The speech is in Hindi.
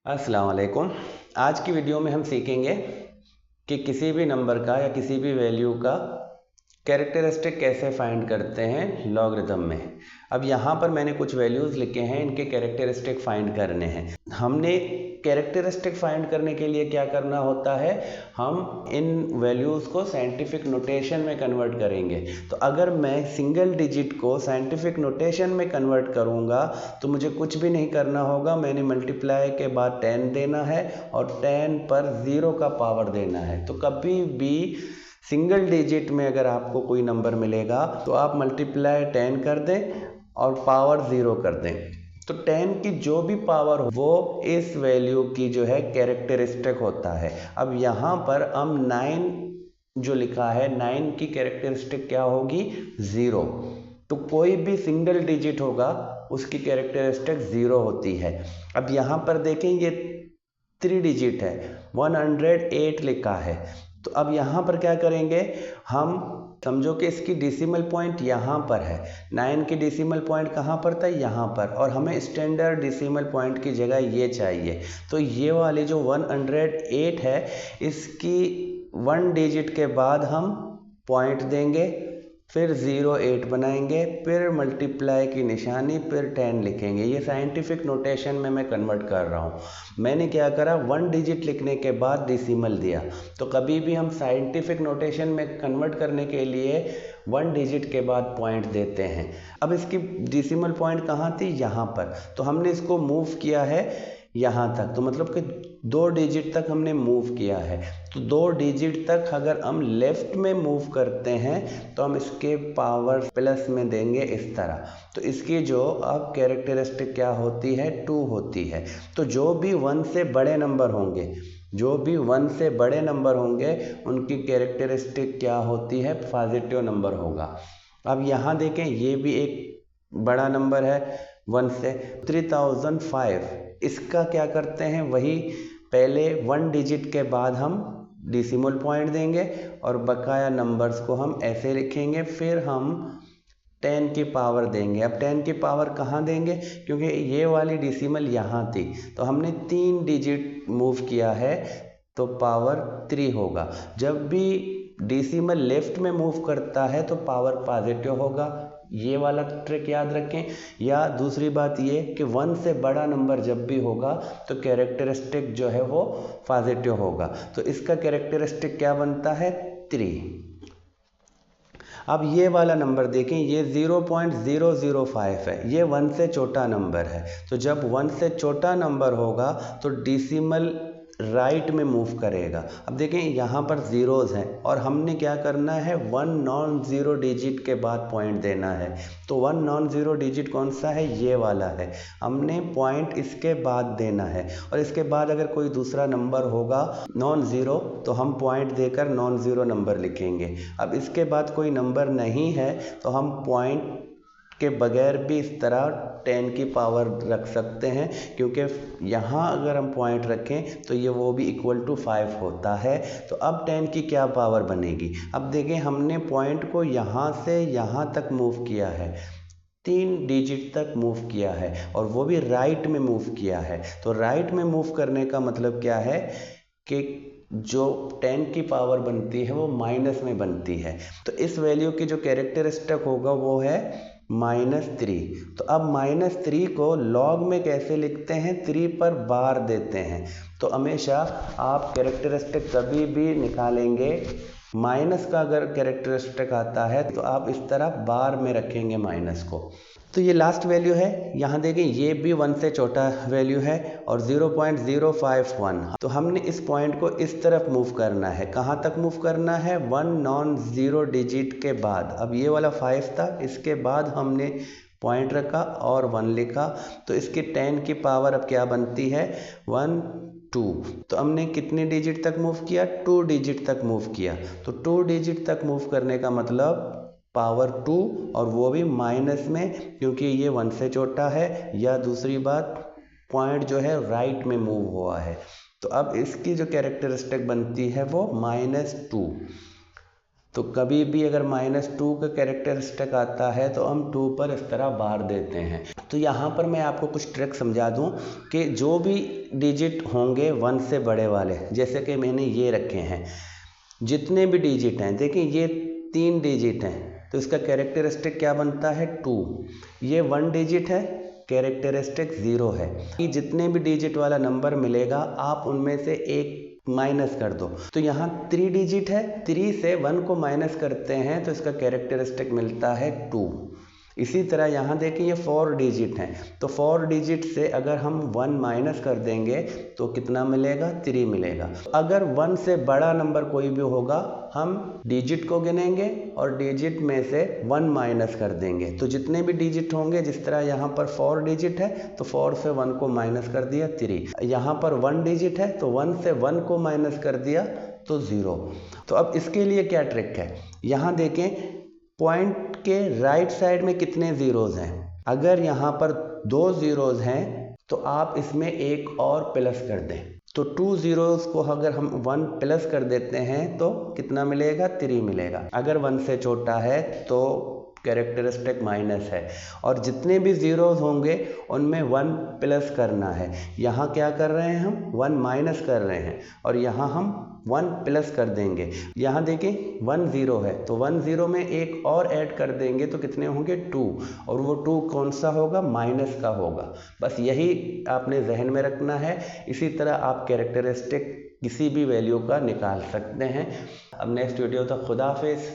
अस्सलाम वालेकुम। आज की वीडियो में हम सीखेंगे कि किसी भी नंबर का या किसी भी वैल्यू का कैरेक्टरिस्टिक कैसे फाइंड करते हैं लॉगरिथम में। अब यहाँ पर मैंने कुछ वैल्यूज़ लिखे हैं, इनके कैरेक्टरिस्टिक फाइंड करने हैं। हमने कैरेक्टरिस्टिक फाइंड करने के लिए क्या करना होता है, हम इन वैल्यूज़ को साइंटिफिक नोटेशन में कन्वर्ट करेंगे। तो अगर मैं सिंगल डिजिट को साइंटिफिक नोटेशन में कन्वर्ट करूँगा तो मुझे कुछ भी नहीं करना होगा। मैंने मल्टीप्लाई के बाद 10 देना है और 10 पर 0 का पावर देना है। तो कभी भी सिंगल डिजिट में अगर आपको कोई नंबर मिलेगा तो आप मल्टीप्लाई 10 कर दें और पावर 0 कर दें। तो 10 की जो भी पावर हो वो इस वैल्यू की जो है कैरेक्टरिस्टिक होता है। अब यहाँ पर हम 9 जो लिखा है, 9 की कैरेक्टरिस्टिक क्या होगी, 0। तो कोई भी सिंगल डिजिट होगा उसकी कैरेक्टरिस्टिक 0 होती है। अब यहाँ पर देखें, ये 3 डिजिट है, 108 लिखा है। तो अब यहाँ पर क्या करेंगे, हम समझो कि इसकी डेसिमल पॉइंट यहाँ पर है, 9 की डेसिमल पॉइंट कहाँ पर था, यहाँ पर, और हमें स्टैंडर्ड डेसिमल पॉइंट की जगह ये चाहिए। तो ये वाली जो 108 है, इसकी 1 डिजिट के बाद हम पॉइंट देंगे, फिर 08 बनाएंगे, फिर मल्टीप्लाई की निशानी, फिर 10 लिखेंगे। ये साइंटिफिक नोटेशन में मैं कन्वर्ट कर रहा हूँ। मैंने क्या करा, 1 डिजिट लिखने के बाद डेसिमल दिया। तो कभी भी हम साइंटिफिक नोटेशन में कन्वर्ट करने के लिए 1 डिजिट के बाद पॉइंट देते हैं। अब इसकी डेसिमल पॉइंट कहाँ थी, यहाँ पर। तो हमने इसको मूव किया है यहाँ तक, तो मतलब कि 2 डिजिट तक हमने मूव किया है। तो 2 डिजिट तक अगर हम लेफ्ट में मूव करते हैं तो हम इसके पावर प्लस में देंगे इस तरह। तो इसकी जो अब कैरेक्टरिस्टिक क्या होती है, 2 होती है। तो जो भी 1 से बड़े नंबर होंगे, जो भी 1 से बड़े नंबर होंगे उनकी कैरेक्टरिस्टिक क्या होती है, पॉजिटिव नंबर होगा। अब यहाँ देखें, ये भी एक बड़ा नंबर है 1 से, 3005। इसका क्या करते हैं, वही पहले 1 डिजिट के बाद हम डेसिमल पॉइंट देंगे और बकाया नंबर्स को हम ऐसे लिखेंगे, फिर हम 10 की पावर देंगे। अब 10 की पावर कहाँ देंगे, क्योंकि ये वाली डेसिमल यहाँ थी, तो हमने 3 डिजिट मूव किया है तो पावर 3 होगा। जब भी डेसिमल लेफ्ट में मूव करता है तो पावर पॉजिटिव होगा। ये वाला ट्रिक याद रखें। या दूसरी बात ये कि 1 से बड़ा नंबर जब भी होगा तो कैरेक्टरिस्टिक जो है वो पॉजिटिव होगा। तो इसका कैरेक्टरिस्टिक क्या बनता है, 3। अब ये वाला नंबर देखें, ये 0.005 है, ये 1 से छोटा नंबर है। तो जब 1 से छोटा नंबर होगा तो डेसिमल राइट में मूव करेगा। अब देखें, यहाँ पर ज़ीरोज़ हैं और हमने क्या करना है, 1 नॉन ज़ीरो डिजिट के बाद पॉइंट देना है। तो 1 नॉन ज़ीरो डिजिट कौन सा है, ये वाला है। हमने पॉइंट इसके बाद देना है और इसके बाद अगर कोई दूसरा नंबर होगा नॉन ज़ीरो तो हम पॉइंट देकर नॉन ज़ीरो नंबर लिखेंगे। अब इसके बाद कोई नंबर नहीं है तो हम पॉइंट के बगैर भी इस तरह 10 की पावर रख सकते हैं, क्योंकि यहाँ अगर हम पॉइंट रखें तो ये वो भी इक्वल टू 5 होता है। तो अब 10 की क्या पावर बनेगी। अब देखें, हमने पॉइंट को यहाँ से यहाँ तक मूव किया है, 3 डिजिट तक मूव किया है और वो भी राइट में मूव किया है। तो राइट में मूव करने का मतलब क्या है कि जो 10 की पावर बनती है वो माइनस में बनती है। तो इस वैल्यू की जो कैरेक्टरिस्टिक होगा वो है -3। तो अब -3 को लॉग में कैसे लिखते हैं, 3 पर बार देते हैं। तो हमेशा आप कैरेक्टरिस्टिक कभी भी निकालेंगे, माइनस का अगर कैरेक्टरिस्टिक आता है तो आप इस तरह बार में रखेंगे माइनस को। तो ये लास्ट वैल्यू है, यहाँ देखें, ये भी 1 से छोटा वैल्यू है और 0.051। तो हमने इस पॉइंट को इस तरफ मूव करना है। कहाँ तक मूव करना है, 1 नॉन ज़ीरो डिजिट के बाद। अब ये वाला 5 था, इसके बाद हमने पॉइंट रखा और 1 लिखा। तो इसकी 10 की पावर अब क्या बनती है, 1 2। तो हमने कितने डिजिट तक मूव किया, 2 डिजिट तक मूव किया। तो 2 डिजिट तक मूव करने का मतलब पावर 2, और वो भी माइनस में, क्योंकि ये 1 से छोटा है। या दूसरी बात, पॉइंट जो है राइट में मूव हुआ है। तो अब इसकी जो कैरेक्टरिस्टिक बनती है वो -2। तो कभी भी अगर -2 का कैरेक्टरिस्टिक आता है तो हम 2 पर इस तरह बार देते हैं। तो यहाँ पर मैं आपको कुछ ट्रिक समझा दूँ कि जो भी डिजिट होंगे 1 से बड़े वाले, जैसे कि मैंने ये रखे हैं, जितने भी डिजिट हैं, देखिए ये 3 डिजिट हैं तो इसका कैरेक्टरिस्टिक क्या बनता है 2। ये 1 डिजिट है, कैरेक्टरिस्टिक 0 है। कि जितने भी डिजिट वाला नंबर मिलेगा आप उनमें से एक माइनस कर दो। तो यहाँ 3 डिजिट है, 3 से 1 को माइनस करते हैं तो इसका कैरेक्टरिस्टिक मिलता है 2। इसी तरह यहाँ देखिए ये 4 डिजिट हैं, तो 4 डिजिट से अगर हम 1 माइनस कर देंगे तो कितना मिलेगा 3 मिलेगा। अगर 1 से बड़ा नंबर कोई भी होगा हम डिजिट को गिनेंगे और डिजिट में से 1 माइनस कर देंगे। तो जितने भी डिजिट होंगे, जिस तरह यहाँ पर 4 डिजिट है तो 4 से 1 को माइनस कर दिया 3, यहाँ पर 1 डिजिट है तो 1 से 1 को माइनस कर दिया तो 0। तो अब इसके लिए क्या ट्रिक है, यहाँ देखें पॉइंट के राइट साइड में कितने ज़ीरोज़ हैं। अगर यहाँ पर 2 ज़ीरोज़ हैं तो आप इसमें एक और प्लस कर दें। तो 2 ज़ीरोज़ को अगर हम 1 प्लस कर देते हैं तो कितना मिलेगा 3 मिलेगा। अगर 1 से छोटा है तो कैरेक्टरिस्टिक माइनस है, और जितने भी ज़ीरोज़ होंगे उनमें 1 प्लस करना है। यहाँ क्या कर रहे हैं हम 1 माइनस कर रहे हैं और यहाँ हम 1 प्लस कर देंगे। यहाँ देखिए 1 0 है तो 1 0 में एक और ऐड कर देंगे तो कितने होंगे 2, और वो 2 कौन सा होगा माइनस का होगा। बस यही आपने जहन में रखना है। इसी तरह आप कैरेक्टरिस्टिक किसी भी वैल्यू का निकाल सकते हैं। अब नेक्स्ट वीडियो तक खुदा हाफिज़।